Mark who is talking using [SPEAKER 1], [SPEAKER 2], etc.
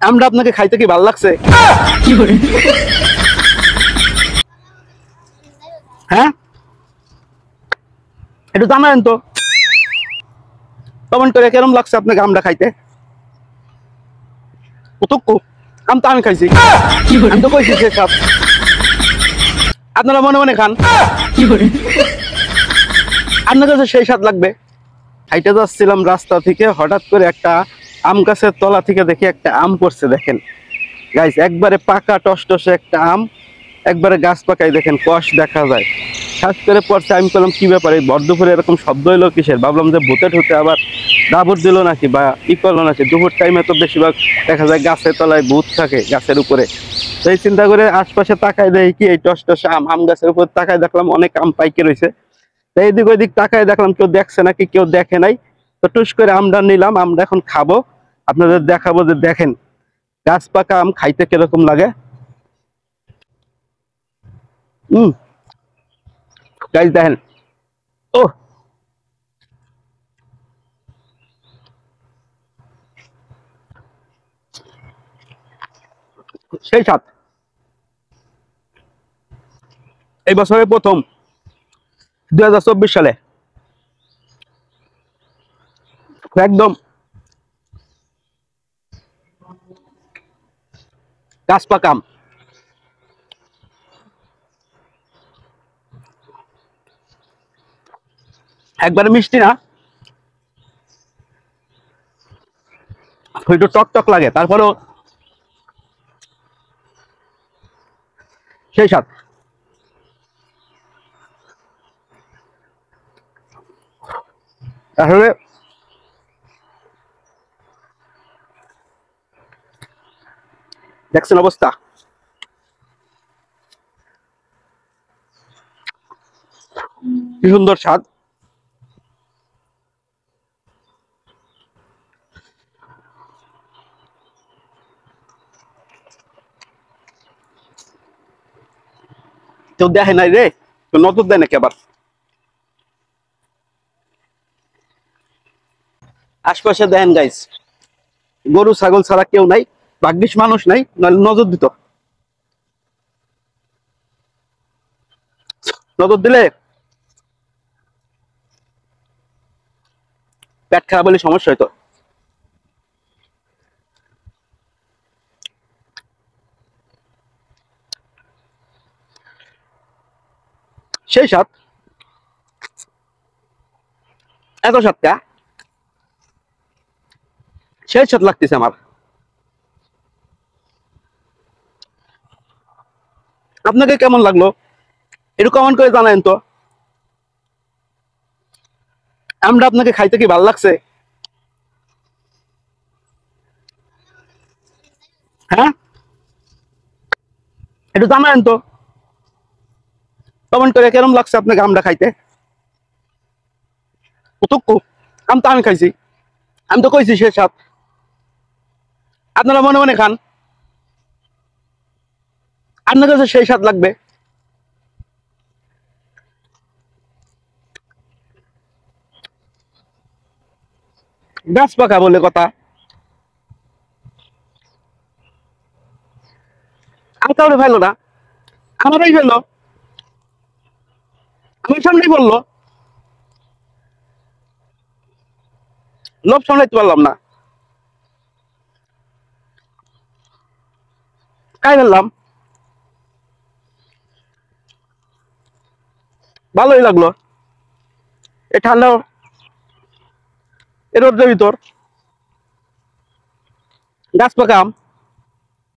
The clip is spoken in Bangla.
[SPEAKER 1] আমরা আপনাকে খাইতে কি ভালো লাগছে? হ্যাঁ, একটু জানালেন তো কমেন্ট করে কেরম লাগছে আপনাকে আমরা খাইতে। কতক্ষণ আম তো আমি খাইছি, আমি তো কইছি সে সব আপনারা মনে মনে খান, আপনার কাছে সেই স্বাদ লাগবে। হাইটে যাচ্ছিলাম রাস্তা থেকে, হঠাৎ করে একটা আম গাছের তলা থেকে দেখি একটা আম পড়ছে। দেখেন গাইস, একবারে পাকা টসটসে একটা আম, একবারে গাছ পাকাই দেখেন কষ দেখা যায়। শ্বাস করে পড়ছে, আমি বললাম কি ব্যাপার, এই বর্ধপুরে এরকম শব্দ হইলো কিসের? ভাবলাম যে ভূতে ঠুতে আবার দাবর দিল নাকি বা ই করলো নাকি। দুপুর টাইমে তো বেশিরভাগ দেখা যায় গাছের তলায় ভূত থাকে গাছের উপরে। তো এই চিন্তা করে আশপাশে তাকায় দেয় কি এই টসটসে আম, আম গাছের উপর তাকায় দেখলাম অনেক আম পাইকে রয়েছে। তো এইদিক ওইদিক তাকায় দেখলাম কেউ দেখছে নাকি, কেউ দেখে নাই। তো টুস করে আমটা নিলাম, আমরা এখন খাবো, আপনাদের দেখাবো যে দেখেন গাছ পাকা আম খাইতে কিরকম লাগে। গাইস দেখেন, ও সেই স্বাদ। এই বছরের প্রথম 2024 সালে একদম গাছ পাকা আম। একবারে মিষ্টি না, একটু টক টক লাগে, তারপরেও সেই স্বাদ। আসলে দেখছেন অবস্থা, কি সুন্দর স্বাদ। কেউ দেখে নাই রে, কেউ নজর দেয় নাকি আবার? আশপাশে দেখেন গাইস, গরু ছাগল ছাড়া কেউ নাই, ভাগ্যিস মানুষ নাই, নাহলে নজর দিত। নজর দিলে পেট খারাপ হলে সমস্যা হইতো। সেই স্বাদ, এত স্বাদটা সেই স্বাদ লাগতেছে আমার। আপনাকে কেমন লাগলো একটু কমেন্ট করে জানাবেন তো। আমরা আপনাকে খাইতে কি ভালো লাগছে? হ্যাঁ, একটু জানাবেন তো কমেন্ট করে কেরম লাগছে আপনাকে আমরা খাইতে। কতক্ষণ আম তো আমি খাইছি, আমি তো কইছি সে স্বাদ, আপনারা মনে মনে খান, আপনার কাছে সেই স্বাদ লাগবে। গাছ পাকা বলে কথা, আর কাউরে ফেলো না, আমারই ফেলো, আমার সামনেই বললো, লোভ সামলাইতে পারলাম না, খাই ফেললাম। ভালোই লাগলো, এ ঠান্ডা এ রোদ্রের ভিতর গাছ পাকা আম।